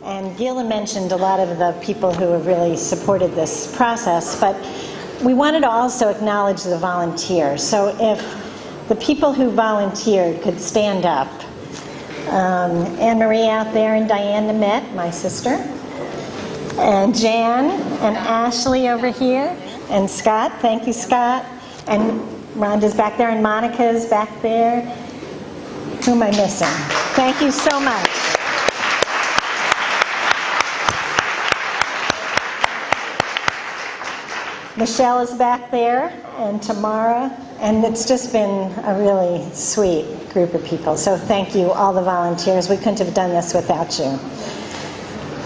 And Gilah mentioned a lot of the people who have really supported this process, but we wanted to also acknowledge the volunteers. So if the people who volunteered could stand up. Anne-Marie out there and Diane Nemeth, my sister, and Jan and Ashley over here, and Scott, thank you Scott, and Rhonda's back there, and Monica's back there. Who am I missing? Thank you so much. Michelle is back there, and Tamara, and it's just been a really sweet group of people. So thank you, all the volunteers. We couldn't have done this without you.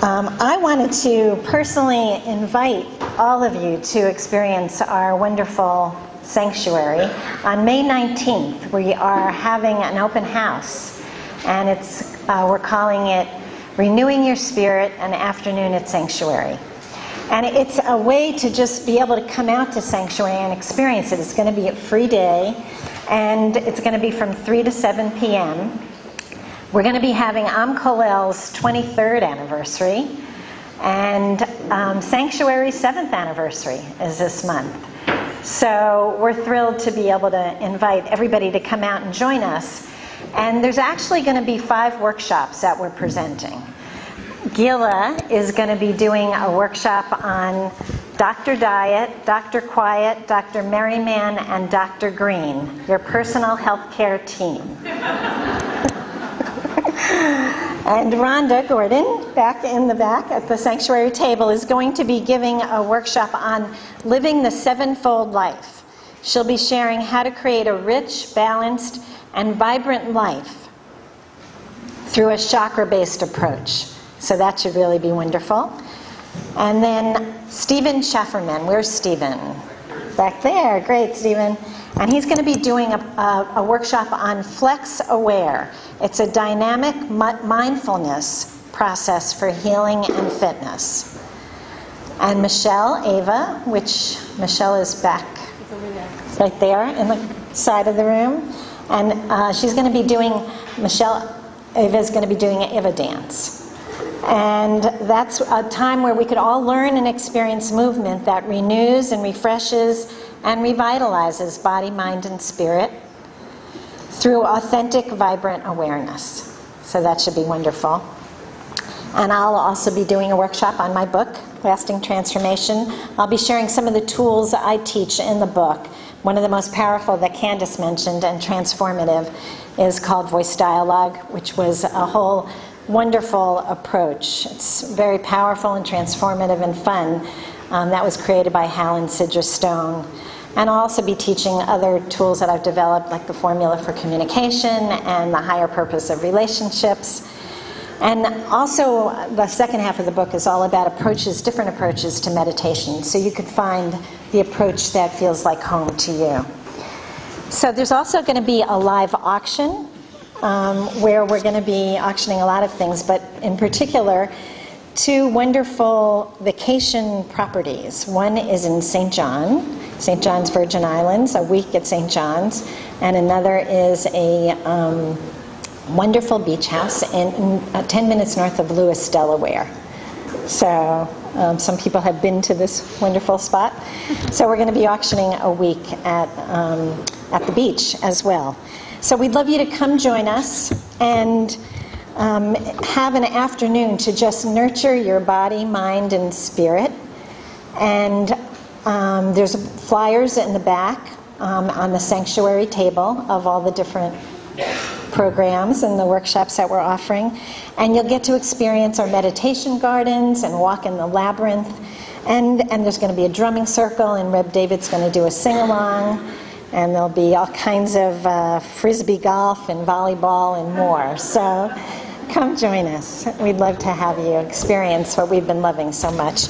I wanted to personally invite all of you to experience our wonderful sanctuary. On May 19th, we are having an open house, and we're calling it Renewing Your Spirit, an Afternoon at Sanctuary. And it's a way to just be able to come out to Sanctuary and experience it. It's going to be a free day, and it's going to be from 3 to 7 p.m. We're going to be having Kolel's 23rd anniversary, and Sanctuary's 7th anniversary is this month. So we're thrilled to be able to invite everybody to come out and join us. And there's actually going to be 5 workshops that we're presenting. Gilah is going to be doing a workshop on Dr. Diet, Dr. Quiet, Dr. Merryman, and Dr. Green, your personal healthcare team. And Rhonda Gordon, back in the back at the sanctuary table, is going to be giving a workshop on living the sevenfold life. She'll be sharing how to create a rich, balanced, and vibrant life through a chakra-based approach. So that should really be wonderful. And then Stephen Schafferman. Where's Stephen? Back there. Great, Stephen. And he's going to be doing a workshop on Flex Aware. It's a dynamic mindfulness process for healing and fitness. And Michelle Ava, which Michelle is back right there in the side of the room. And she's going to be doing, Michelle Ava is going to be doing an Ava dance. And that's a time where we could all learn and experience movement that renews and refreshes and revitalizes body, mind, and spirit through authentic, vibrant awareness. So that should be wonderful. And I'll also be doing a workshop on my book, Lasting Transformation. I'll be sharing some of the tools I teach in the book. One of the most powerful that Candace mentioned and transformative is called Voice Dialogue, which was a whole wonderful approach. It's very powerful and transformative and fun. That was created by Hal and Sidra Stone. And I'll also be teaching other tools that I've developed, like the formula for communication and the higher purpose of relationships. And also, the second half of the book is all about approaches, different approaches to meditation, so you could find the approach that feels like home to you. So there's also going to be a live auction where we're going to be auctioning a lot of things, but in particular, 2 wonderful vacation properties. One is in St. John's Virgin Islands, a week at St. John's, and another is a wonderful beach house in 10 minutes north of Lewis, Delaware. So some people have been to this wonderful spot. So we're going to be auctioning a week at the beach as well. So we'd love you to come join us and have an afternoon to just nurture your body, mind, and spirit. And there's flyers in the back on the sanctuary table of all the different programs and the workshops that we're offering. And you'll get to experience our meditation gardens and walk in the labyrinth. And there's going to be a drumming circle, and Reb David's going to do a sing-along. And there'll be all kinds of frisbee golf and volleyball and more. So come join us. We'd love to have you experience what we've been loving so much.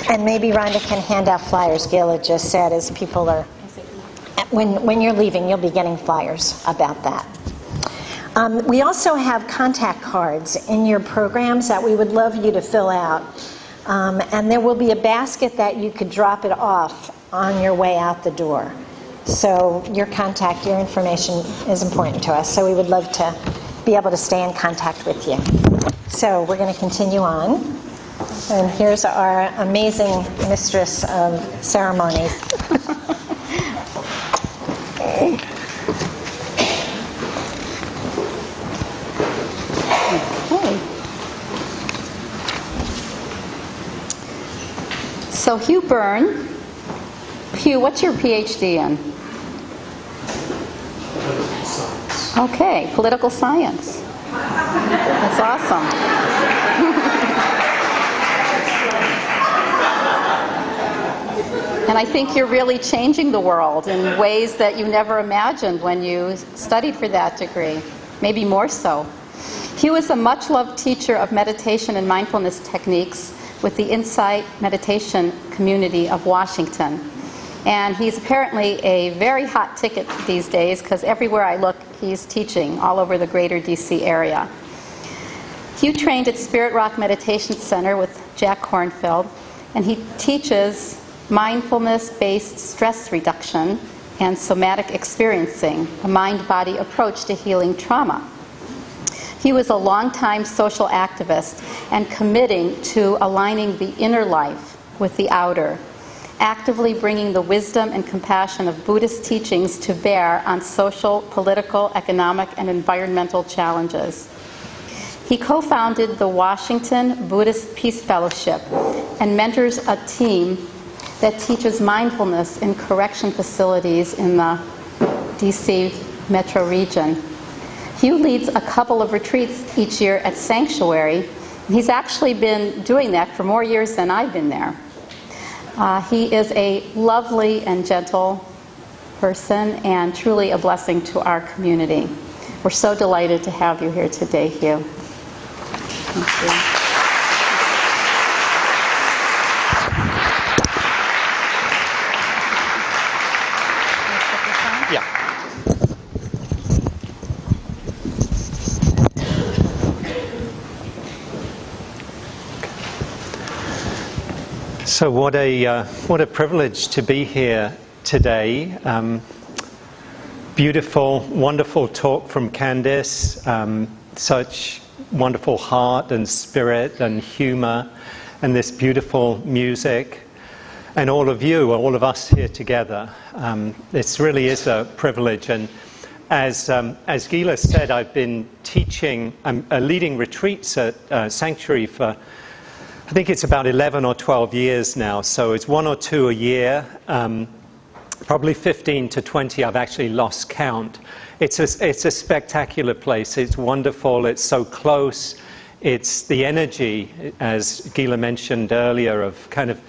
And maybe Rhonda can hand out flyers. Gilah just said, as people are, when you're leaving, you'll be getting flyers about that. We also have contact cards in your programs that we would love you to fill out. And there will be a basket that you could drop it off on your way out the door. So your information is important to us. So we would love to be able to stay in contact with you. So we're going to continue on. And here's our amazing mistress of ceremonies. So Hugh Byrne. Hugh, what's your PhD in? Okay, political science. That's awesome. And I think you're really changing the world in ways that you never imagined when you studied for that degree, maybe more so. Hugh is a much-loved teacher of meditation and mindfulness techniques with the Insight Meditation community of Washington. And he's apparently a very hot ticket these days because everywhere I look, he's teaching all over the greater DC area. Hugh trained at Spirit Rock Meditation Center with Jack Kornfield, and he teaches mindfulness-based stress reduction and somatic experiencing, a mind-body approach to healing trauma. He was a longtime social activist and committing to aligning the inner life with the outer, actively bringing the wisdom and compassion of Buddhist teachings to bear on social, political, economic, and environmental challenges. He co-founded the Washington Buddhist Peace Fellowship and mentors a team that teaches mindfulness in correction facilities in the DC metro region. Hugh leads a couple of retreats each year at Sanctuary. He's actually been doing that for more years than I've been there. He is a lovely and gentle person and truly a blessing to our community. We're so delighted to have you here today, Hugh. Thank you. So what a privilege to be here today. Beautiful, wonderful talk from Candice. Such wonderful heart and spirit and humor, and this beautiful music. And all of you, all of us here together. This really is a privilege. And as Gilah said, I've been teaching, leading retreats at Sanctuary for, I think it's about 11 or 12 years now, so it's 1 or 2 a year, probably 15 to 20, I've actually lost count. It's a spectacular place, it's wonderful, it's so close, it's the energy, as Gilah mentioned earlier, of kind of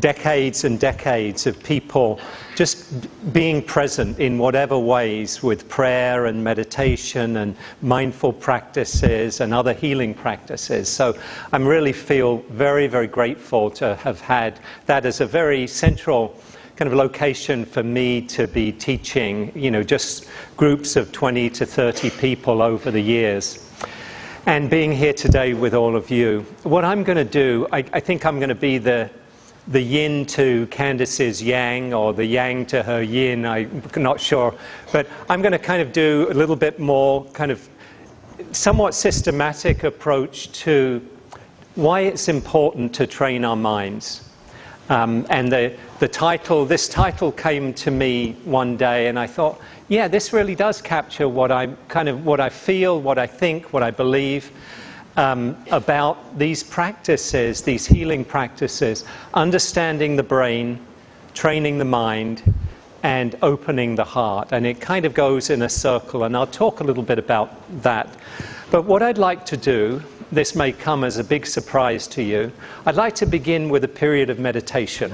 decades and decades of people just being present in whatever ways with prayer and meditation and mindful practices and other healing practices. So I really feel very, very grateful to have had that as a very central kind of location for me to be teaching, you know, just groups of 20 to 30 people over the years. And being here today with all of you. What I'm going to do, I think I'm going to be the yin to Candice's yang, or the yang to her yin, I'm not sure. But I'm going to kind of do a little bit more kind of somewhat systematic approach to why it's important to train our minds. And this title came to me one day, and I thought, yeah, this really does capture what I feel, what I think, what I believe. About these practices, these healing practices, understanding the brain, training the mind, and opening the heart. And it kind of goes in a circle, and I'll talk a little bit about that. But what I'd like to do, this may come as a big surprise to you, I'd like to begin with a period of meditation.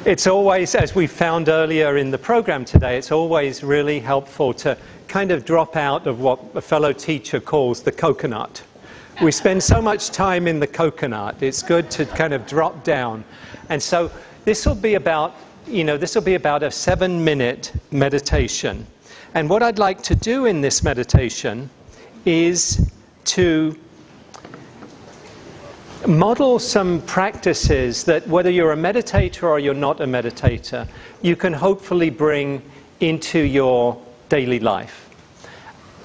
It's always, as we found earlier in the program today, it's always really helpful to kind of drop out of what a fellow teacher calls the coconut. We spend so much time in the coconut, it's good to kind of drop down. And so this will be about, a 7-minute meditation. And what I'd like to do in this meditation is to model some practices that, whether you're a meditator or you're not a meditator, you can hopefully bring into your daily life.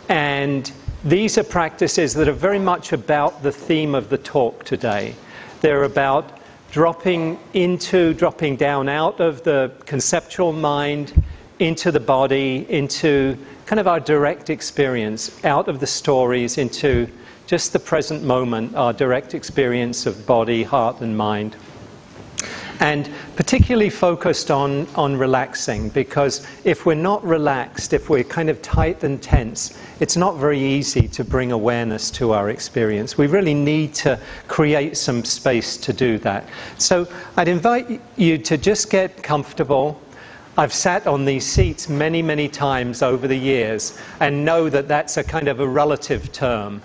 And these are practices that are very much about the theme of the talk today. They're about dropping down out of the conceptual mind into the body, into kind of our direct experience, out of the stories into just the present moment, our direct experience of body, heart and mind. And particularly focused on relaxing, because if we're not relaxed, if we're kind of tight and tense, it's not very easy to bring awareness to our experience. We really need to create some space to do that. So I'd invite you to just get comfortable. I've sat on these seats many, many times over the years and know that that's a kind of a relative term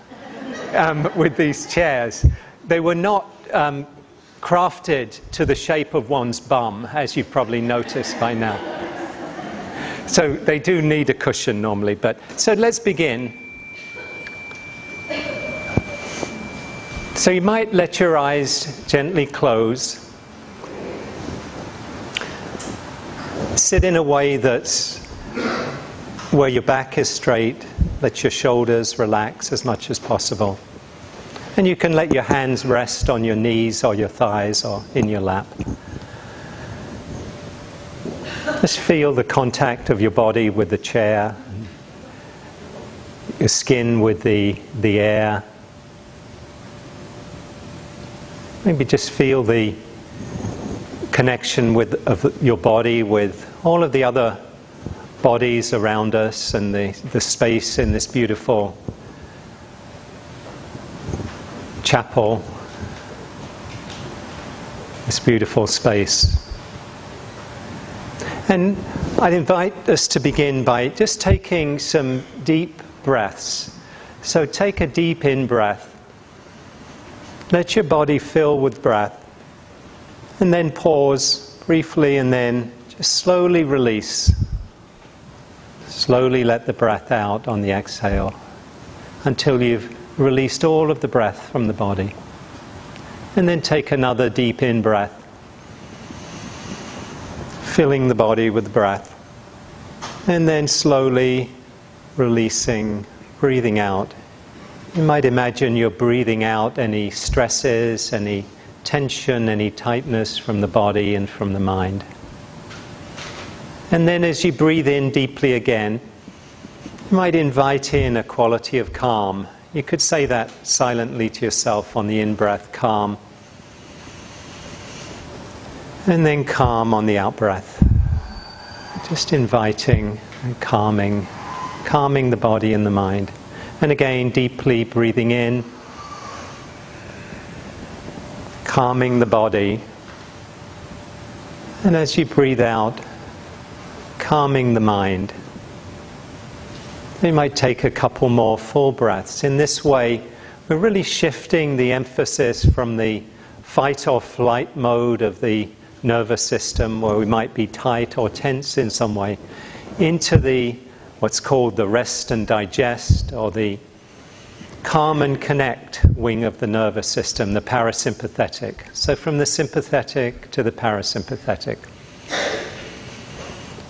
with these chairs. They were not crafted to the shape of one's bum, as you've probably noticed by now. So they do need a cushion normally. So let's begin. So you might let your eyes gently close. Sit in a way that's where your back is straight. Let your shoulders relax as much as possible. And you can let your hands rest on your knees or your thighs or in your lap. Just feel the contact of your body with the chair, your skin with the air. Maybe just feel the connection of your body with all of the other bodies around us and the space in this beautiful chapel, this beautiful space. And I'd invite us to begin by just taking some deep breaths. So take a deep in-breath. Let your body fill with breath. And then pause briefly and then just slowly release. Slowly let the breath out on the exhale until you've released all of the breath from the body. And then take another deep in-breath, filling the body with breath. And then slowly releasing, breathing out. You might imagine you're breathing out any stresses, any tension, any tightness from the body and from the mind. And then as you breathe in deeply again, you might invite in a quality of calm. You could say that silently to yourself on the in-breath, calm. And then calm on the out-breath. Just inviting and calming the body and the mind. And again, deeply breathing in, calming the body. And as you breathe out, calming the mind. You might take a couple more full breaths. In this way, we're really shifting the emphasis from the fight or flight mode of the nervous system, where we might be tight or tense in some way, into the what's called the rest and digest, or the calm and connect wing of the nervous system, the parasympathetic. So from the sympathetic to the parasympathetic.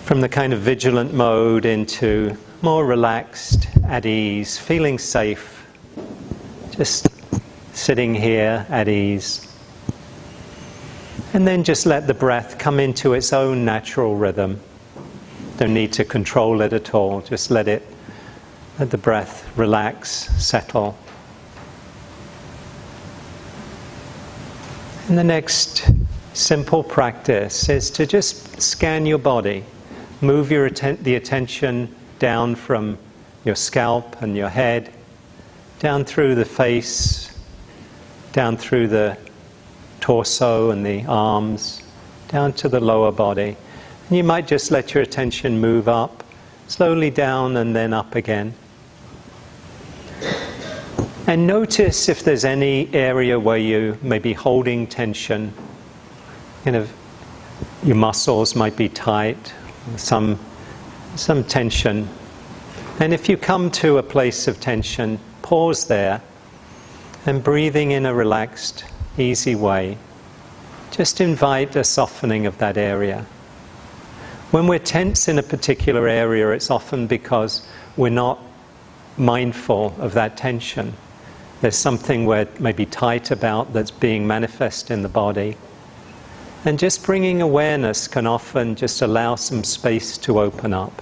From the kind of vigilant mode into more relaxed, at ease, feeling safe, just sitting here at ease. And then just let the breath come into its own natural rhythm. Don't need to control it at all, just let the breath relax, settle. And the next simple practice is to just scan your body. Move the attention down from your scalp and your head, down through the face, down through the torso and the arms, down to the lower body. And you might just let your attention move up, slowly down and then up again. And notice if there's any area where you may be holding tension. Your muscles might be tight, some tension. And if you come to a place of tension, pause there and breathing in a relaxed, easy way, just invite a softening of that area. When we're tense in a particular area, it's often because we're not mindful of that tension. There's something we're maybe tight about that's being manifest in the body. And just bringing awareness can often just allow some space to open up.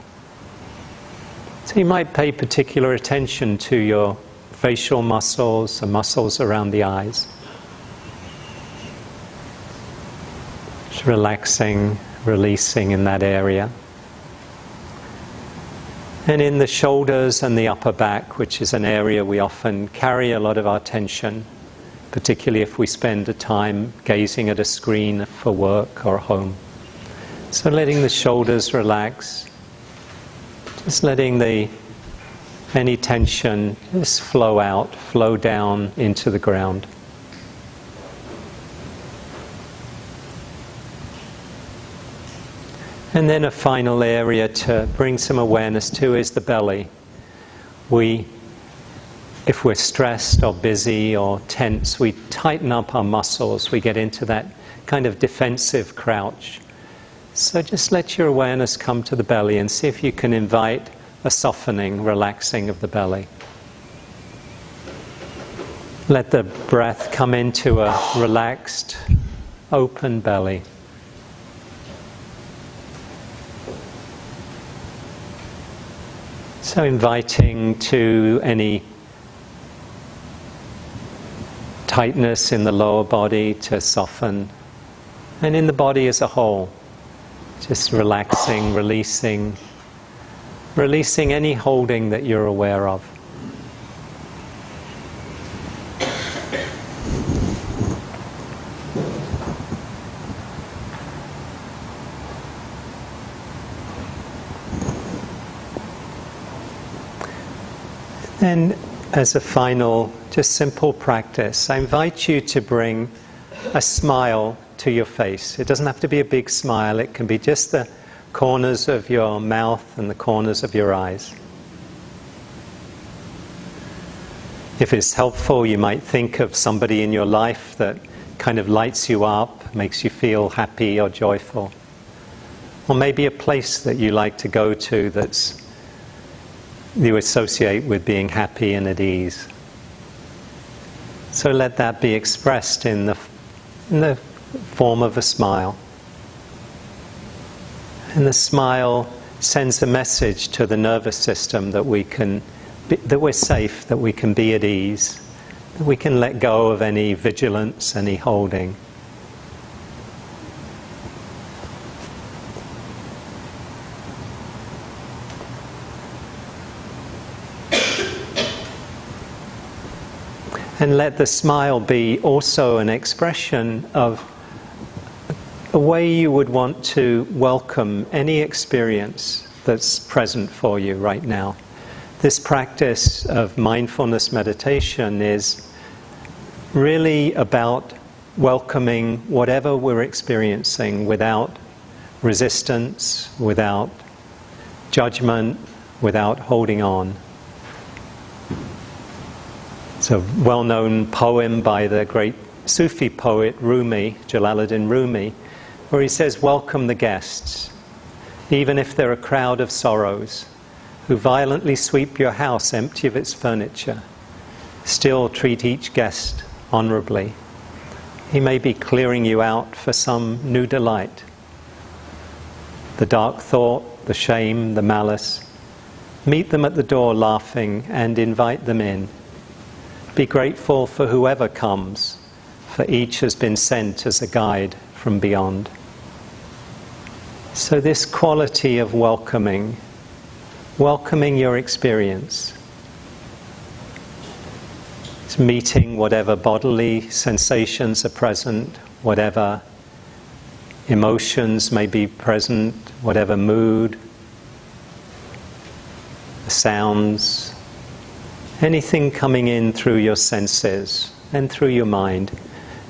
So you might pay particular attention to your facial muscles, the muscles around the eyes. Just relaxing, releasing in that area. And in the shoulders and the upper back, which is an area we often carry a lot of our tension, particularly if we spend a time gazing at a screen for work or home. So letting the shoulders relax, just letting any tension just flow out, flow down into the ground. And then a final area to bring some awareness to is the belly. If we're stressed or busy or tense, we tighten up our muscles, we get into that kind of defensive crouch. So just let your awareness come to the belly and see if you can invite a softening, relaxing of the belly. Let the breath come into a relaxed, open belly. So inviting to any tightness in the lower body to soften, and in the body as a whole, just relaxing, releasing any holding that you're aware of. And as a final, just simple practice, I invite you to bring a smile to your face. It doesn't have to be a big smile, it can be just the corners of your mouth and the corners of your eyes. If it's helpful, you might think of somebody in your life that kind of lights you up, makes you feel happy or joyful. Or maybe a place that you like to go to that's you associate with being happy and at ease. So let that be expressed in the form of a smile. And the smile sends a message to the nervous system that that we're safe, that we can be at ease, that we can let go of any vigilance, any holding. And let the smile be also an expression of a way you would want to welcome any experience that's present for you right now. This practice of mindfulness meditation is really about welcoming whatever we're experiencing without resistance, without judgment, without holding on. It's a well-known poem by the great Sufi poet Rumi, Jalaluddin Rumi, where he says, "Welcome the guests, even if they're a crowd of sorrows, who violently sweep your house empty of its furniture. Still treat each guest honorably. He may be clearing you out for some new delight. The dark thought, the shame, the malice, meet them at the door laughing and invite them in. Be grateful for whoever comes, for each has been sent as a guide from beyond." So this quality of welcoming your experience. It's meeting whatever bodily sensations are present, whatever emotions may be present, whatever mood, the sounds, anything coming in through your senses and through your mind,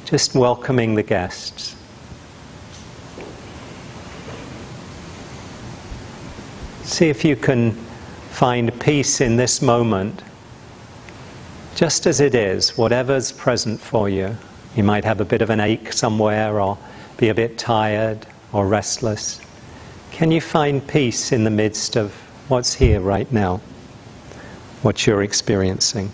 just welcoming the guests. See if you can find peace in this moment, just as it is, whatever's present for you. You might have a bit of an ache somewhere, or be a bit tired or restless. Can you find peace in the midst of what's here right now? What you're experiencing?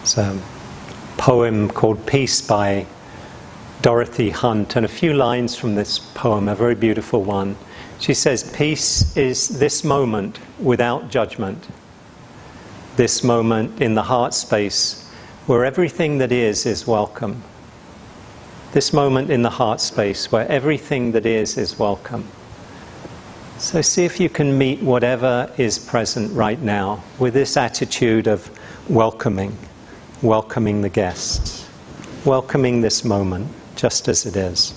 It's a poem called Peace by Dorothy Hunt, and a few lines from this poem, a very beautiful one. She says, "Peace is this moment without judgment, this moment in the heart space where everything that is welcome. This moment in the heart space where everything that is welcome." So see if you can meet whatever is present right now with this attitude of welcoming the guests, welcoming this moment just as it is.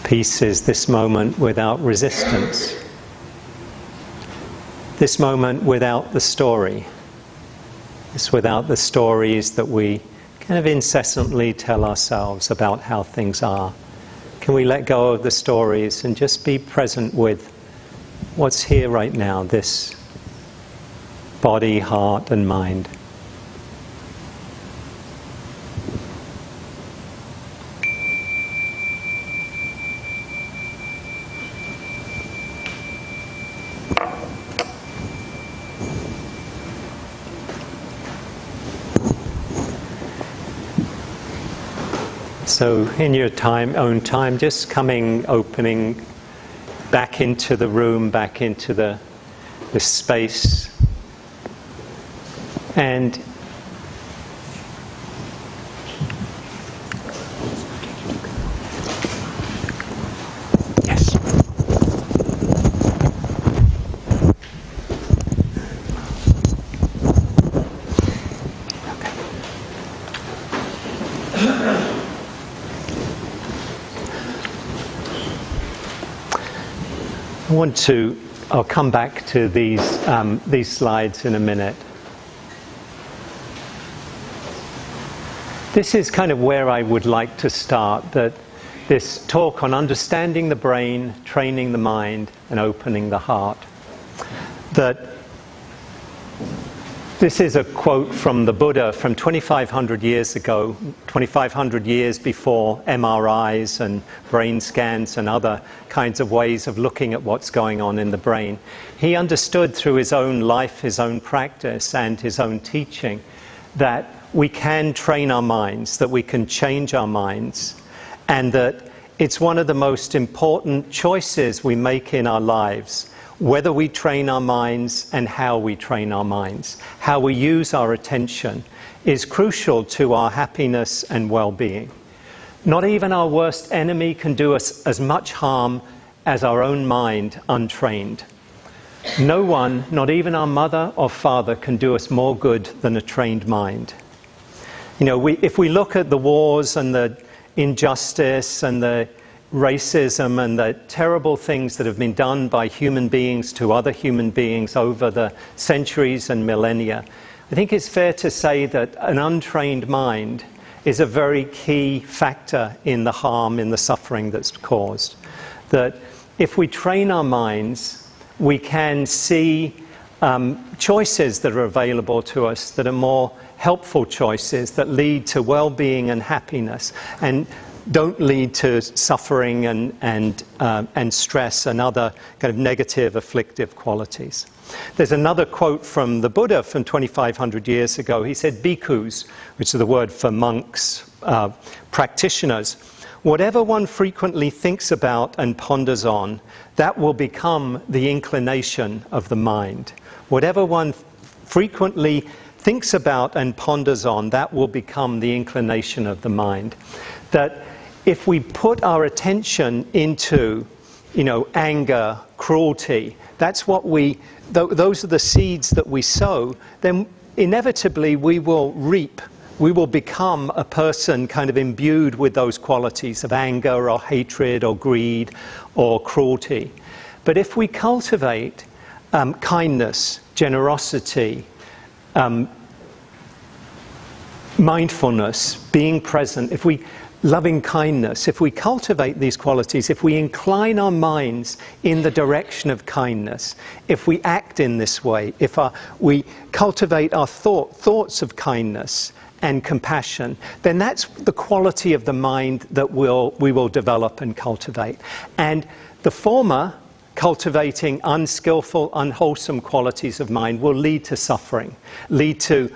Peace is this moment without resistance, this moment without the story, it's without the stories that we kind of incessantly tell ourselves about how things are. Can we let go of the stories and just be present with what's here right now, this body, heart, and mind? So in your own time, just opening back into the room, back into the space. And yes. I'll come back to these slides in a minute. This is kind of where I would like to start, this talk on understanding the brain, training the mind, and opening the heart. This is a quote from the Buddha from 2,500 years ago, 2,500 years before MRIs and brain scans and other kinds of ways of looking at what's going on in the brain. He understood through his own life, his own practice, and his own teaching that we can train our minds, that we can change our minds, and that it's one of the most important choices we make in our lives, whether we train our minds and how we train our minds. How we use our attention is crucial to our happiness and well-being. Not even our worst enemy can do us as much harm as our own mind untrained. No one, not even our mother or father, can do us more good than a trained mind. You know, if we look at the wars and the injustice and the racism and the terrible things that have been done by human beings to other human beings over the centuries and millennia, I think it's fair to say that an untrained mind is a very key factor in the harm, in the suffering that's caused. That if we train our minds, we can see choices that are available to us that are more helpful choices that lead to well-being and happiness, and don't lead to suffering and stress and other kind of negative, afflictive qualities. There's another quote from the Buddha from 2,500 years ago. He said, "Bhikkhus," which is the word for monks, practitioners, "whatever one frequently thinks about and ponders on, that will become the inclination of the mind." Whatever one frequently thinks about and ponders on, that will become the inclination of the mind. That if we put our attention into, anger, cruelty, that's what those are the seeds that we sow, then inevitably we will reap. We will become a person kind of imbued with those qualities of anger or hatred or greed or cruelty. But if we cultivate kindness, generosity, mindfulness, being present, loving kindness, if we cultivate these qualities, if we incline our minds in the direction of kindness, if we act in this way, if we cultivate our thoughts of kindness and compassion, then that's the quality of the mind that we will develop and cultivate. And the former, cultivating unskillful, unwholesome qualities of mind, will lead to suffering, lead to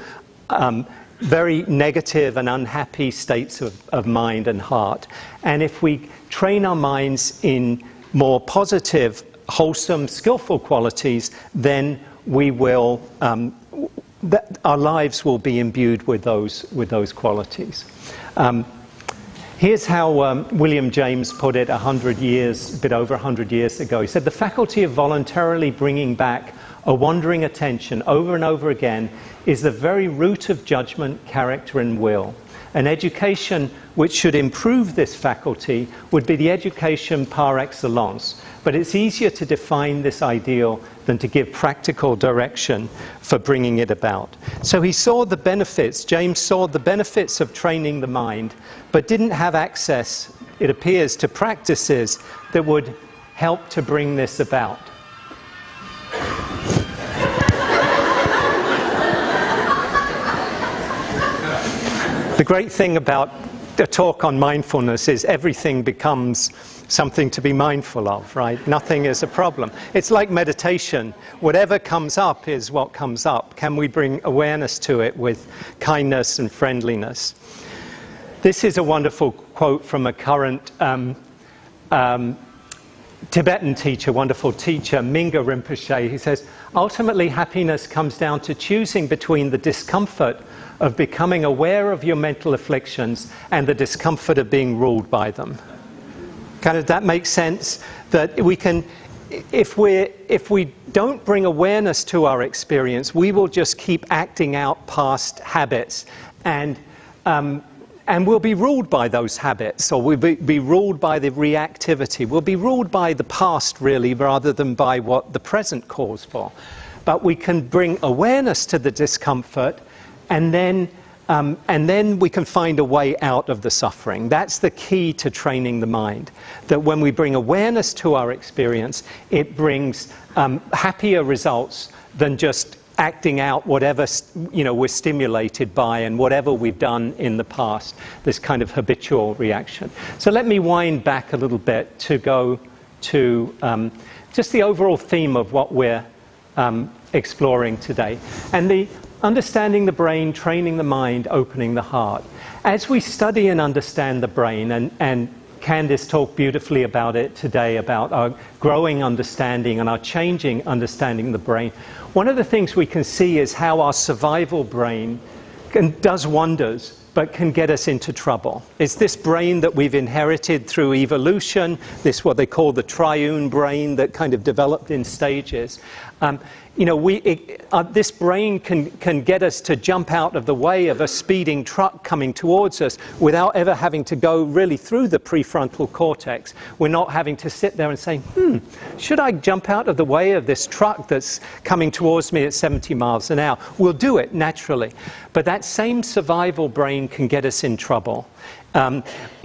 very negative and unhappy states of mind and heart. And if we train our minds in more positive, wholesome, skillful qualities, then we will, our lives will be imbued with those qualities. Here's how William James put it a bit over 100 years ago. He said, "The faculty of voluntarily bringing back a wandering attention over and over again is the very root of judgment, character, and will. An education which should improve this faculty would be the education par excellence, but it's easier to define this ideal than to give practical direction for bringing it about." So he saw the benefits, James saw the benefits of training the mind, but didn't have access, it appears, to practices that would help to bring this about. The great thing about a talk on mindfulness is everything becomes something to be mindful of, right? Nothing is a problem. It's like meditation. Whatever comes up is what comes up. Can we bring awareness to it with kindness and friendliness? This is a wonderful quote from a current Tibetan teacher, wonderful teacher, Mingyur Rinpoche. He says, "Ultimately, happiness comes down to choosing between the discomfort of becoming aware of your mental afflictions and the discomfort of being ruled by them." That makes sense, that we can, if we don't bring awareness to our experience, we will just keep acting out past habits, and we'll be ruled by those habits, or we'll be ruled by the reactivity. We'll be ruled by the past, really, rather than by what the present calls for. But we can bring awareness to the discomfort, and then we can find a way out of the suffering. That's the key to training the mind, that when we bring awareness to our experience, it brings happier results than just acting out whatever we're stimulated by and whatever we've done in the past, this kind of habitual reaction. So let me wind back a little bit to go to just the overall theme of what we're exploring today. And the understanding the brain, training the mind, opening the heart. As we study and understand the brain, and Candice talked beautifully about it today, about our growing understanding and our changing understanding of the brain, one of the things we can see is how our survival brain does wonders, but can get us into trouble. It's this brain that we've inherited through evolution, this what they call the triune brain that kind of developed in stages. This brain can get us to jump out of the way of a speeding truck coming towards us without ever having to go really through the prefrontal cortex. We're not having to sit there and say, should I jump out of the way of this truck that's coming towards me at 70 miles an hour? We'll do it naturally. But that same survival brain can get us in trouble.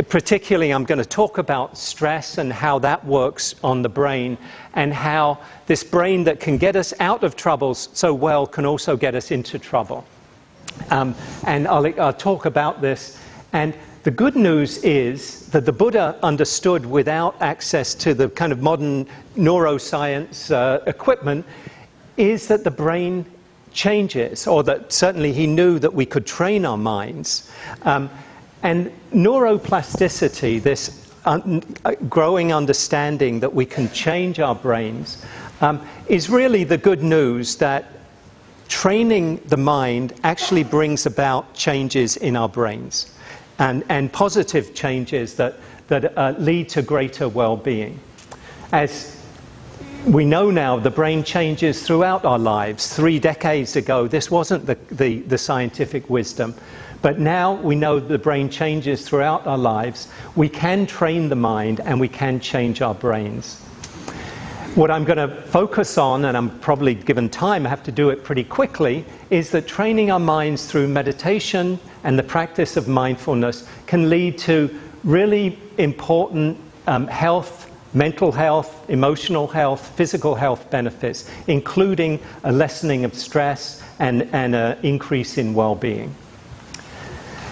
Particularly, I'm going to talk about stress and how that works on the brain, and how this brain that can get us out of troubles so well can also get us into trouble. And I'll talk about this. And the good news is that the Buddha understood, without access to the kind of modern neuroscience equipment, is that the brain changes, or that certainly he knew that we could train our minds. And neuroplasticity, this growing understanding that we can change our brains, is really the good news that training the mind actually brings about changes in our brains, and positive changes that lead to greater well-being. As we know now, the brain changes throughout our lives. 3 decades ago, this wasn't the scientific wisdom. But now we know the brain changes throughout our lives. We can train the mind, and we can change our brains. What I'm going to focus on, and I'm probably given time, I have to do it pretty quickly, is that training our minds through meditation and the practice of mindfulness can lead to really important health, mental health, emotional health, physical health benefits, including a lessening of stress and an increase in well-being.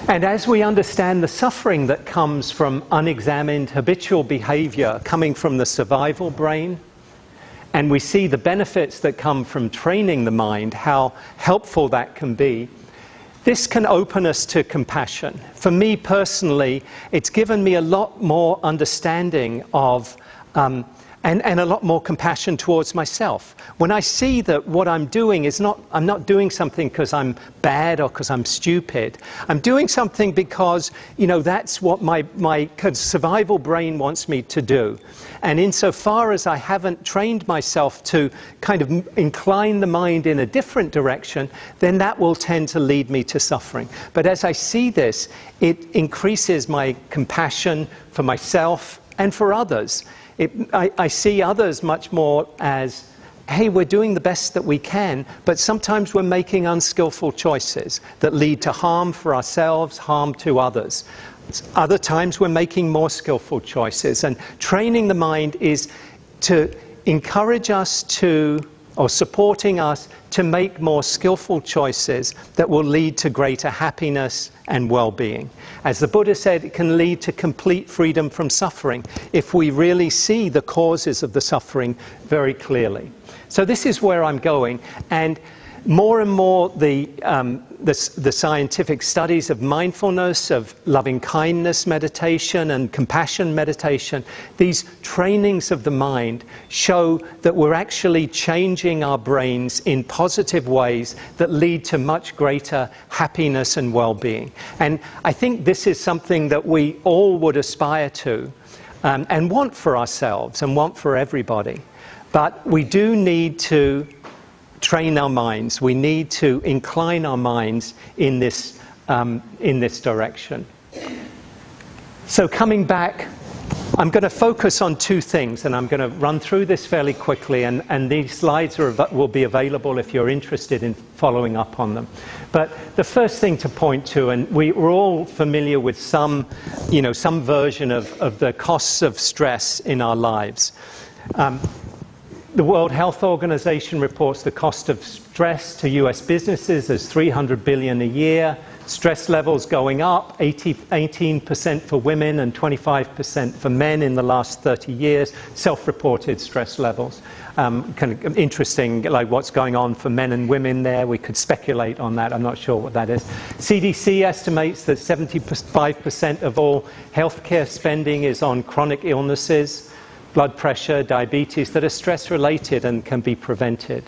And as we understand the suffering that comes from unexamined habitual behavior coming from the survival brain, and we see the benefits that come from training the mind, how helpful that can be, this can open us to compassion. For me personally, it's given me a lot more understanding of and a lot more compassion towards myself. When I see that what I'm doing is I'm not doing something because I'm bad or because I'm stupid. I'm doing something because, that's what my survival brain wants me to do. And insofar as I haven't trained myself to kind of incline the mind in a different direction, then that will tend to lead me to suffering. But as I see this, it increases my compassion for myself and for others. I see others much more as, hey, we're doing the best that we can, but sometimes we're making unskillful choices that lead to harm for ourselves, harm to others. Other times we're making more skillful choices. And training the mind is to encourage us or supporting us to make more skillful choices that will lead to greater happiness and well-being. As the Buddha said, it can lead to complete freedom from suffering if we really see the causes of the suffering very clearly. So this is where I'm going, and more the scientific studies of mindfulness, of loving-kindness meditation and compassion meditation, these trainings of the mind show that we're actually changing our brains in positive ways that lead to much greater happiness and well-being. And I think this is something that we all would aspire to and want for ourselves and want for everybody. But we do need to train our minds. We need to incline our minds in this direction. So coming back, I'm going to focus on two things, and I'm going to run through this fairly quickly, and these slides will be available if you're interested in following up on them. But the first thing to point to, and we're all familiar with some version of the costs of stress in our lives. The World Health Organization reports the cost of stress to US businesses as $300 billion a year. Stress levels going up, 18% for women and 25% for men in the last 30 years. Self-reported stress levels. Kind of interesting, like what's going on for men and women there. We could speculate on that. I'm not sure what that is. CDC estimates that 75% of all healthcare spending is on chronic illnesses, blood pressure, diabetes, that are stress-related and can be prevented.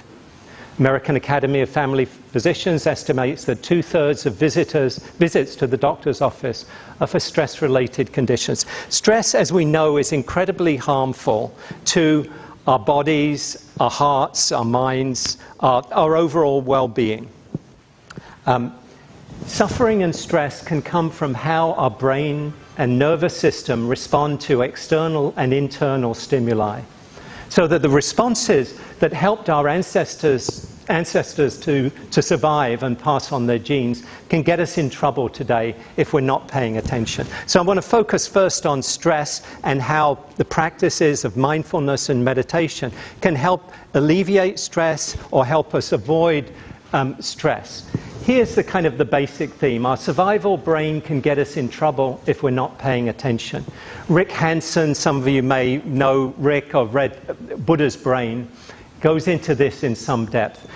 American Academy of Family Physicians estimates that 2/3 of visits to the doctor's office are for stress-related conditions. Stress, as we know, is incredibly harmful to our bodies, our hearts, our minds, our overall well-being. Suffering and stress can come from how our brain and nervous system respond to external and internal stimuli. So that the responses that helped our ancestors to survive and pass on their genes can get us in trouble today if we're not paying attention. So I want to focus first on stress and how the practices of mindfulness and meditation can help alleviate stress or help us avoid stress. Here's the kind of the basic theme. Our survival brain can get us in trouble if we're not paying attention. Rick Hanson, some of you may know Rick or read Buddha's Brain, goes into this in some depth.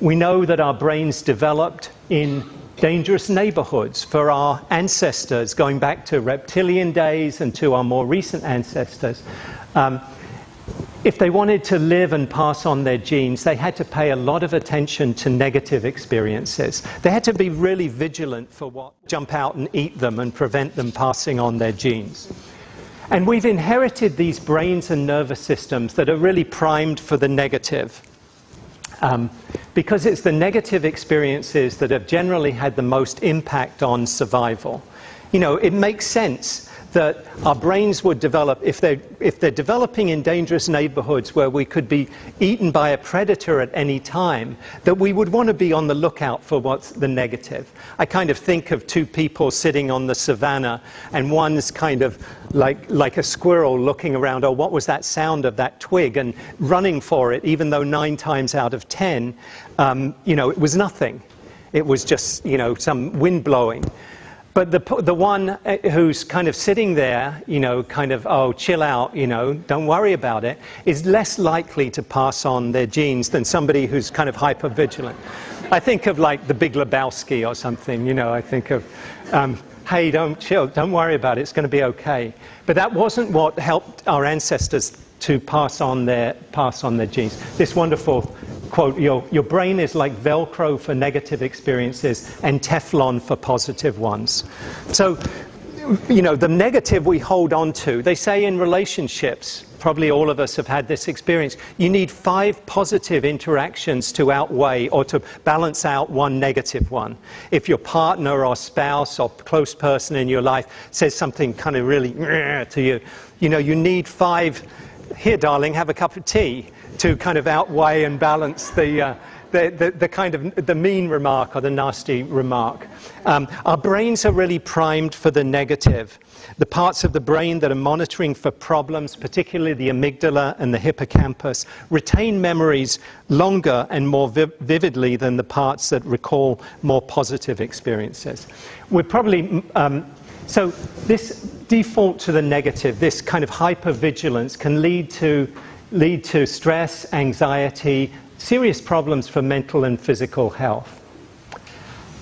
We know that our brains developed in dangerous neighborhoods for our ancestors, going back to reptilian days and to our more recent ancestors. If they wanted to live and pass on their genes, they had to pay a lot of attention to negative experiences. They had to be really vigilant for what jump out and eat them and prevent them passing on their genes. And we've inherited these brains and nervous systems that are really primed for the negative. Because it's the negative experiences that have generally had the most impact on survival. It makes sense that our brains would develop, if they're developing in dangerous neighborhoods where we could be eaten by a predator at any time, that we would want to be on the lookout for what's the negative. I kind of think of two people sitting on the savannah, and one's kind of like a squirrel looking around, oh, what was that sound of that twig, and running for it, even though 9 times out of 10, it was nothing. It was just, some wind blowing. But the one who's kind of sitting there, kind of, oh, chill out, don't worry about it, is less likely to pass on their genes than somebody who's kind of hypervigilant. I think of like The Big Lebowski or something, I think of, hey, don't worry about it, it's going to be okay. But that wasn't what helped our ancestors to pass on their genes. This wonderful quote, your brain is like Velcro for negative experiences and Teflon for positive ones. So, the negative we hold on to, they say in relationships, probably all of us have had this experience, you need 5 positive interactions to outweigh or to balance out one negative one. If your partner or spouse or close person in your life says something kind of really to you, you need 5, here darling, have a cup of tea, to kind of outweigh and balance the kind of the mean remark or the nasty remark. Our brains are really primed for the negative. The parts of the brain that are monitoring for problems, particularly the amygdala and the hippocampus, retain memories longer and more vividly than the parts that recall more positive experiences. We're probably so this default to the negative, this kind of hypervigilance, can lead to stress, anxiety, serious problems for mental and physical health.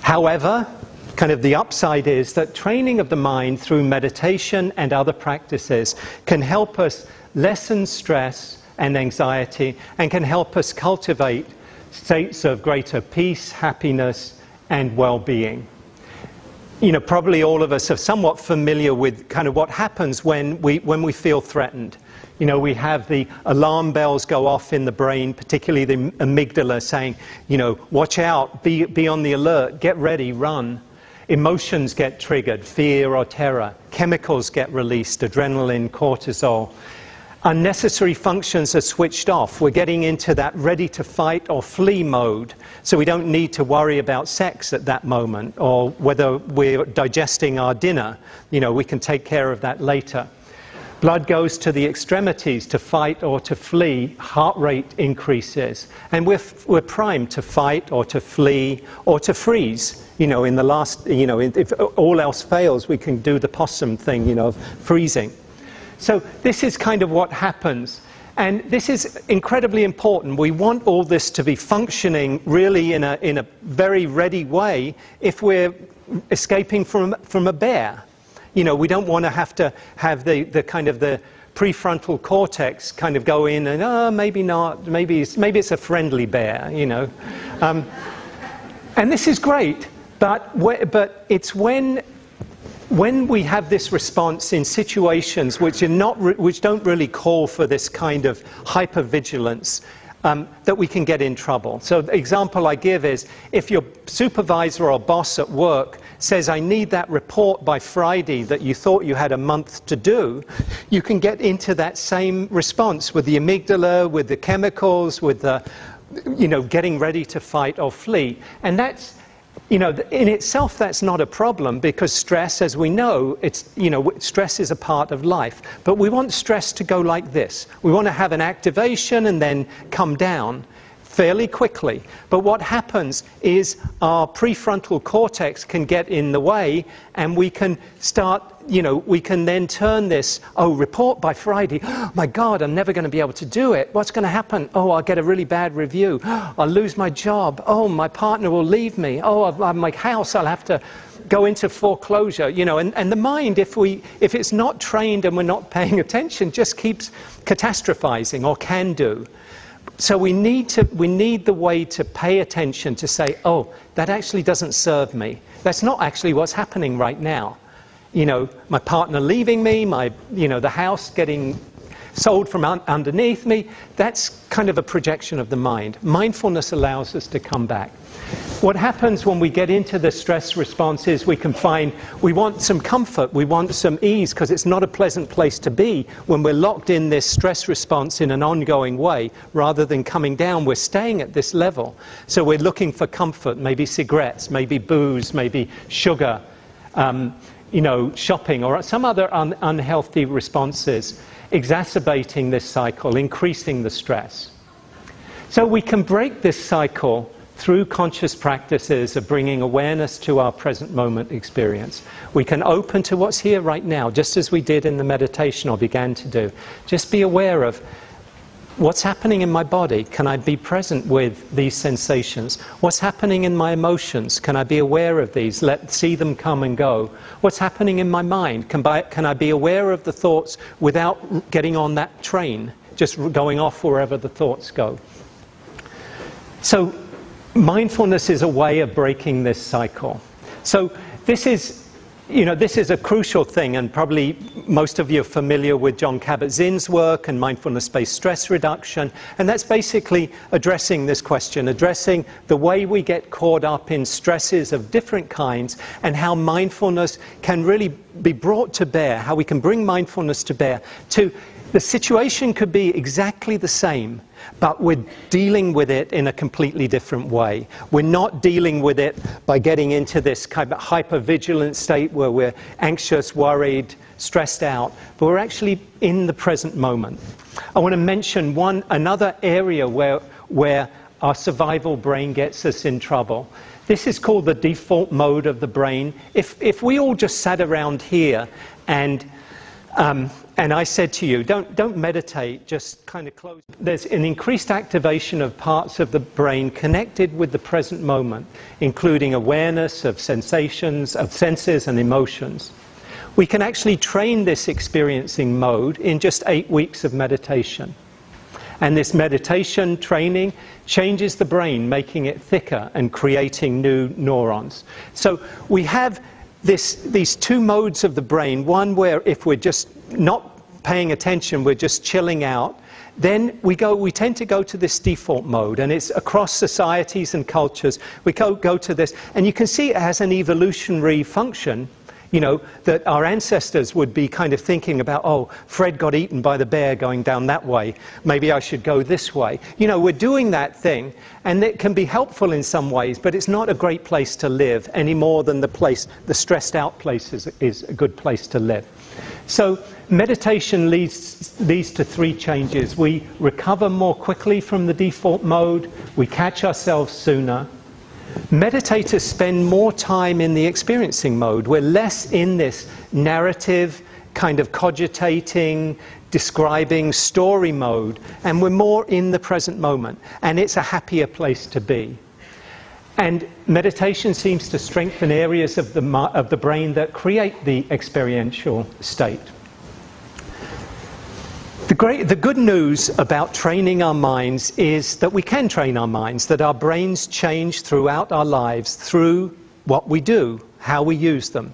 However, kind of the upside is that training of the mind through meditation and other practices can help us lessen stress and anxiety and can help us cultivate states of greater peace, happiness, and well-being. Probably all of us are somewhat familiar with kind of what happens when we feel threatened. We have the alarm bells go off in the brain, particularly the amygdala, saying, watch out, be on the alert, get ready, run. Emotions get triggered, fear or terror. Chemicals get released, adrenaline, cortisol. Unnecessary functions are switched off. We're getting into that ready to fight or flee mode, so we don't need to worry about sex at that moment or whether we're digesting our dinner. We can take care of that later. Blood goes to the extremities to fight or to flee, heart rate increases, and we're primed to fight or to flee or to freeze. In the last, if all else fails, we can do the possum thing, of freezing. So this is kind of what happens. And this is incredibly important. We want all this to be functioning really in a very ready way if we're escaping from a bear. We don't want to have the kind of the prefrontal cortex kind of go in and, maybe not, maybe it's a friendly bear, and this is great, but it's when we have this response in situations which don't really call for this kind of hypervigilance, that we can get in trouble. So the example I give is, if your supervisor or boss at work says, I need that report by Friday that you thought you had a month to do, you can get into that same response with the amygdala, with the chemicals, with the, getting ready to fight or flee. And that's, in itself, that's not a problem, because stress, as we know, stress is a part of life. But we want stress to go like this. We want to have an activation and then come down fairly quickly. But what happens is our prefrontal cortex can get in the way, and we can start, we can then turn this, report by Friday, oh my God, I'm never going to be able to do it. What's going to happen? Oh, I'll get a really bad review. I'll lose my job. Oh, my partner will leave me. Oh, my house, I'll have to go into foreclosure. And the mind, if it's not trained and we're not paying attention, just keeps catastrophizing, or can do. So we need the way to pay attention, to say, oh, that actually doesn't serve me. That's not actually what's happening right now. My partner leaving me, the house getting sold from underneath me, that's kind of a projection of the mind. Mindfulness allows us to come back. what happens when we get into the stress response is we can find we want some comfort, we want some ease, because it's not a pleasant place to be when we're locked in this stress response in an ongoing way. Rather than coming down, we're staying at this level. So we're looking for comfort, maybe cigarettes, maybe booze, maybe sugar, shopping, or some other unhealthy responses, exacerbating this cycle, increasing the stress. So we can break this cycle through conscious practices of bringing awareness to our present moment experience. We can open to what's here right now, just as we did in the meditation or began to do. Just be aware of what's happening in my body. Can I be present with these sensations? What's happening in my emotions? Can I be aware of these? See them come and go. What's happening in my mind? Can I be aware of the thoughts without getting on that train, just going off wherever the thoughts go? So mindfulness is a way of breaking this cycle. So this is a crucial thing, and probably most of you are familiar with Jon Kabat-Zinn's work and mindfulness-based stress reduction, and that's basically addressing this question, addressing the way we get caught up in stresses of different kinds and how mindfulness can really be brought to bear, how we can bring mindfulness to bear to the situation could be exactly the same, but we're dealing with it in a completely different way. We're not dealing with it by getting into this kind of hyper-vigilant state where we're anxious, worried, stressed out, but we're actually in the present moment. I want to mention another area where our survival brain gets us in trouble. This is called the default mode of the brain. If we all just sat around here and I said to you, don't meditate, just kind of close. There's an increased activation of parts of the brain connected with the present moment, including awareness of sensations, of senses and emotions. We can actually train this experiencing mode in just 8 weeks of meditation. And this meditation training changes the brain, making it thicker and creating new neurons. So we have these two modes of the brain, one where if we're just not paying attention, we're just chilling out, then we tend to go to this default mode, and it's across societies and cultures. We go to this, and you can see it has an evolutionary function, that our ancestors would be kind of thinking about, oh, Fred got eaten by the bear going down that way, maybe I should go this way. We're doing that thing, and it can be helpful in some ways, but it's not a great place to live any more than the stressed out place is a good place to live. So meditation leads to 3 changes. We recover more quickly from the default mode, we catch ourselves sooner. Meditators spend more time in the experiencing mode. We're less in this narrative, kind of cogitating, describing story mode, and we're more in the present moment, and it's a happier place to be. And meditation seems to strengthen areas of the brain that create the experiential state. The good news about training our minds is that we can train our minds, that our brains change throughout our lives through what we do, how we use them.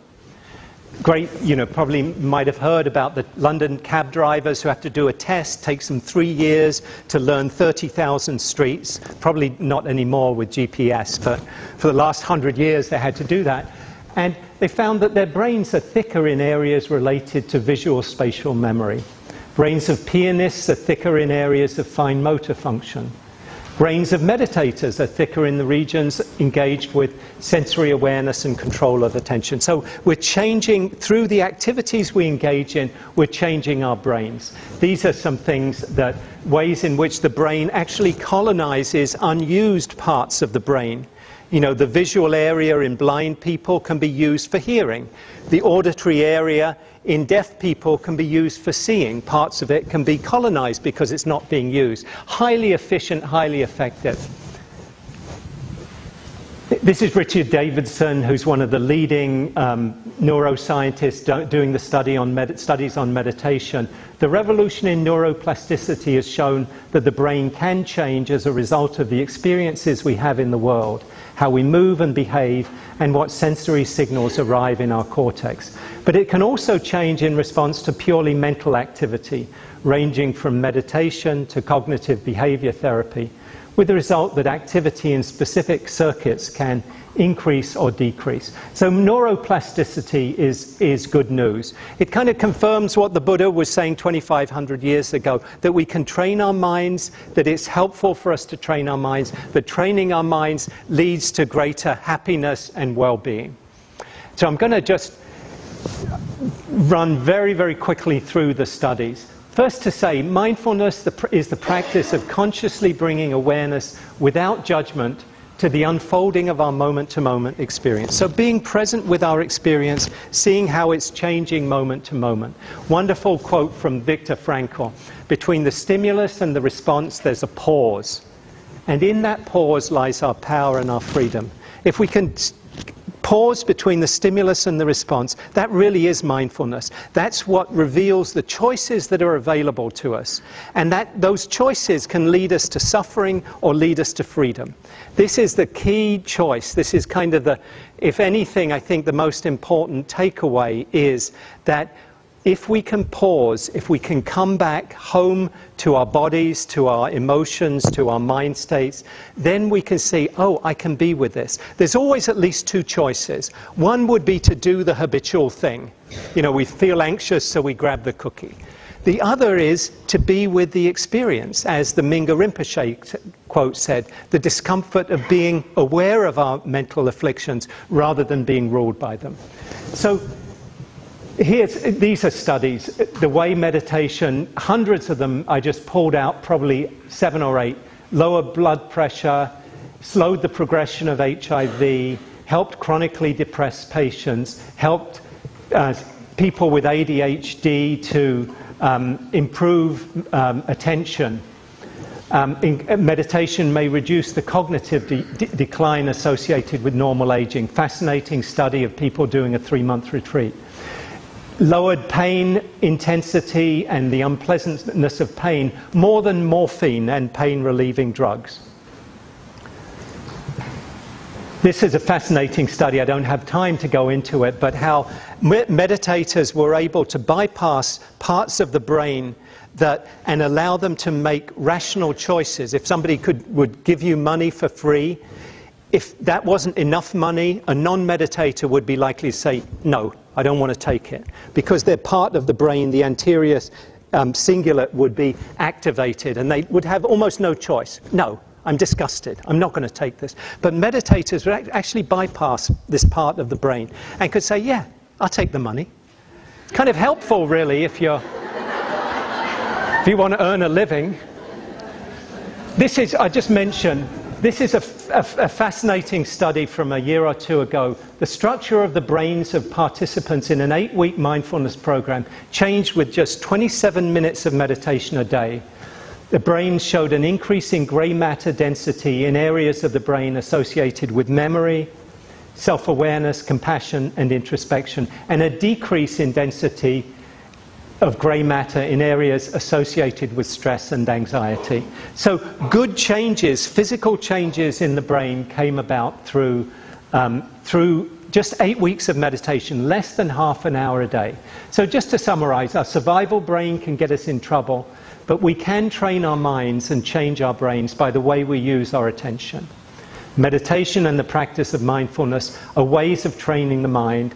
Probably might have heard about the London cab drivers who have to do a test, takes them 3 years to learn 30,000 streets. Probably not anymore with GPS, but for the last 100 years they had to do that. And they found that their brains are thicker in areas related to visual spatial memory. Brains of pianists are thicker in areas of fine motor function. Brains of meditators are thicker in the regions engaged with sensory awareness and control of attention. So we're changing, through the activities we engage in, we're changing our brains. These are some ways in which the brain actually colonizes unused parts of the brain. The visual area in blind people can be used for hearing. The auditory area in deaf people can be used for seeing. Parts of it can be colonized because it's not being used. Highly efficient, highly effective. This is Richard Davidson, who's one of the leading neuroscientists doing the studies on meditation. The revolution in neuroplasticity has shown that the brain can change as a result of the experiences we have in the world, how we move and behave, and what sensory signals arrive in our cortex. But it can also change in response to purely mental activity, ranging from meditation to cognitive behavior therapy. with the result that activity in specific circuits can increase or decrease. So neuroplasticity is good news. It kind of confirms what the Buddha was saying 2,500 years ago, that we can train our minds, that it's helpful for us to train our minds, that training our minds leads to greater happiness and well-being. So I'm going to just run very, very quickly through the studies. First to say, mindfulness is the practice of consciously bringing awareness without judgment to the unfolding of our moment-to-moment experience. So being present with our experience, seeing how it's changing moment to moment. Wonderful quote from Viktor Frankl. Between the stimulus and the response, there's a pause. And in that pause lies our power and our freedom. If we can pause between the stimulus and the response, that really is mindfulness. That's what reveals the choices that are available to us. And those choices can lead us to suffering or lead us to freedom. This is the key choice. This is kind of the, if anything, I think the most important takeaway is that if we can pause, if we can come back home to our bodies, to our emotions, to our mind states, then we can see, oh, I can be with this. There's always at least two choices. One would be to do the habitual thing. You know, we feel anxious, so we grab the cookie. The other is to be with the experience, as the Mingyur Rinpoche quote said, the discomfort of being aware of our mental afflictions rather than being ruled by them. So these are studies, the way meditation, hundreds of them, I just pulled out probably 7 or 8, lowered blood pressure, slowed the progression of HIV, helped chronically depressed patients, helped people with ADHD to improve attention. Meditation may reduce the cognitive decline associated with normal aging. Fascinating study of people doing a 3-month retreat. Lowered pain intensity and the unpleasantness of pain more than morphine and pain-relieving drugs. This is a fascinating study. I don't have time to go into it, but how meditators were able to bypass parts of the brain and allow them to make rational choices. If somebody would give you money for free, if that wasn't enough money, a non-meditator would be likely to say, no, I don't want to take it. Because they're part of the brain, the anterior cingulate would be activated and they would have almost no choice. No, I'm disgusted. I'm not going to take this. But meditators would actually bypass this part of the brain and could say, yeah, I'll take the money. It's kind of helpful, really, if you want to earn a living. This is, I just mentioned, this is a fascinating study from a year or two ago. The structure of the brains of participants in an 8-week mindfulness program changed with just 27 minutes of meditation a day. The brains showed an increase in grey matter density in areas of the brain associated with memory, self-awareness, compassion, and introspection, and a decrease in density of grey matter in areas associated with stress and anxiety. So good changes, physical changes in the brain came about through just 8 weeks of meditation, less than half an hour a day. So just to summarize, our survival brain can get us in trouble, but we can train our minds and change our brains by the way we use our attention. Meditation and the practice of mindfulness are ways of training the mind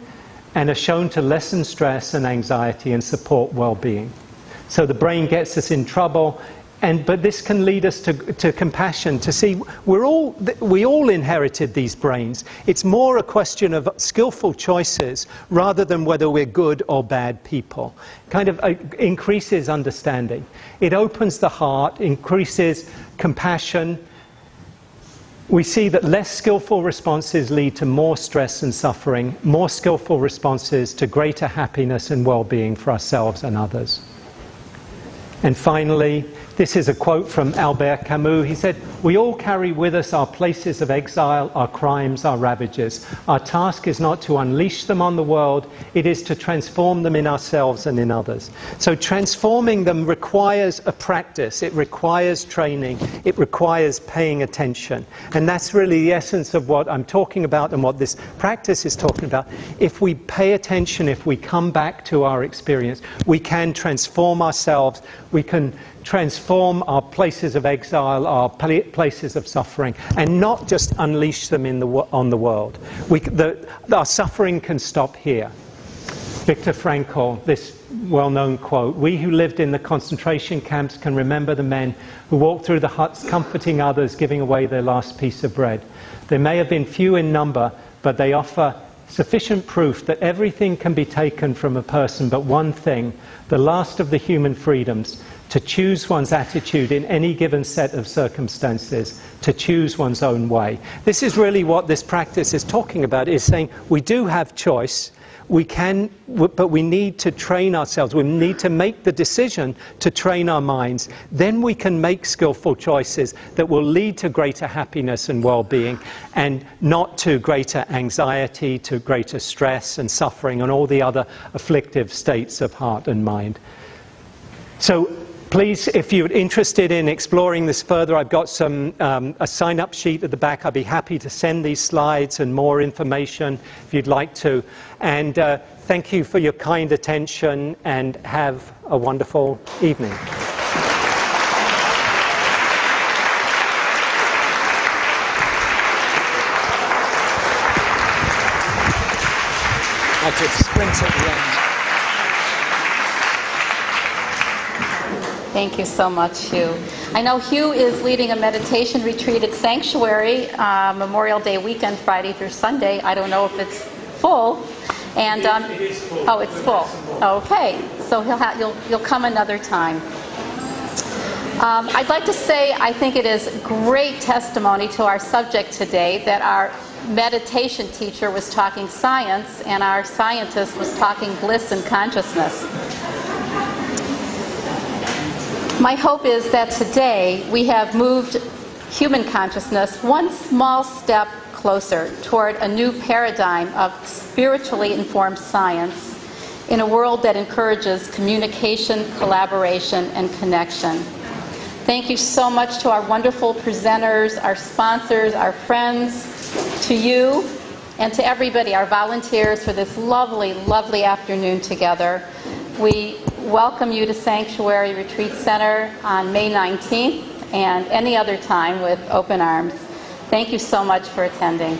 and are shown to lessen stress and anxiety and support well-being. So the brain gets us in trouble, but this can lead us to compassion, to see we all inherited these brains. It's more a question of skillful choices rather than whether we're good or bad people. Kind of increases understanding. It opens the heart, increases compassion. We see that less skillful responses lead to more stress and suffering, more skillful responses to greater happiness and well-being for ourselves and others. And finally, this is a quote from Albert Camus. He said, "We all carry with us our places of exile, our crimes, our ravages. Our task is not to unleash them on the world, it is to transform them in ourselves and in others." So transforming them requires a practice, it requires training, it requires paying attention. And that's really the essence of what I'm talking about and what this practice is talking about. If we pay attention, if we come back to our experience, we can transform ourselves, we can transform our places of exile, our places of suffering, and not just unleash them on the world. Our suffering can stop here. Viktor Frankl, this well-known quote, "We who lived in the concentration camps can remember the men who walked through the huts comforting others, giving away their last piece of bread. They may have been few in number, but they offer sufficient proof that everything can be taken from a person but one thing, the last of the human freedoms, to choose one's attitude in any given set of circumstances, to choose one's own way." This is really what this practice is talking about, is saying we do have choice. We can, but we need to train ourselves. We need to make the decision to train our minds. Then we can make skillful choices that will lead to greater happiness and well-being, and not to greater anxiety, to greater stress and suffering and all the other afflictive states of heart and mind. So please, if you're interested in exploring this further, I've got a sign-up sheet at the back. I'd be happy to send these slides and more information if you'd like to. And thank you for your kind attention, and have a wonderful evening. I could sprint at the end. Thank you so much, Hugh. I know Hugh is leading a meditation retreat at Sanctuary Memorial Day weekend, Friday through Sunday. I don't know if it's full. And it is full. Oh, it's full. Okay, so you'll come another time. I'd like to say I think it is great testimony to our subject today that our meditation teacher was talking science and our scientist was talking bliss and consciousness. My hope is that today we have moved human consciousness one small step closer toward a new paradigm of spiritually informed science in a world that encourages communication, collaboration, and connection. Thank you so much to our wonderful presenters, our sponsors, our friends, to you, and to everybody, our volunteers, for this lovely, lovely afternoon together. We welcome you to Sanctuary Retreat Center on May 19th and any other time with open arms. Thank you so much for attending.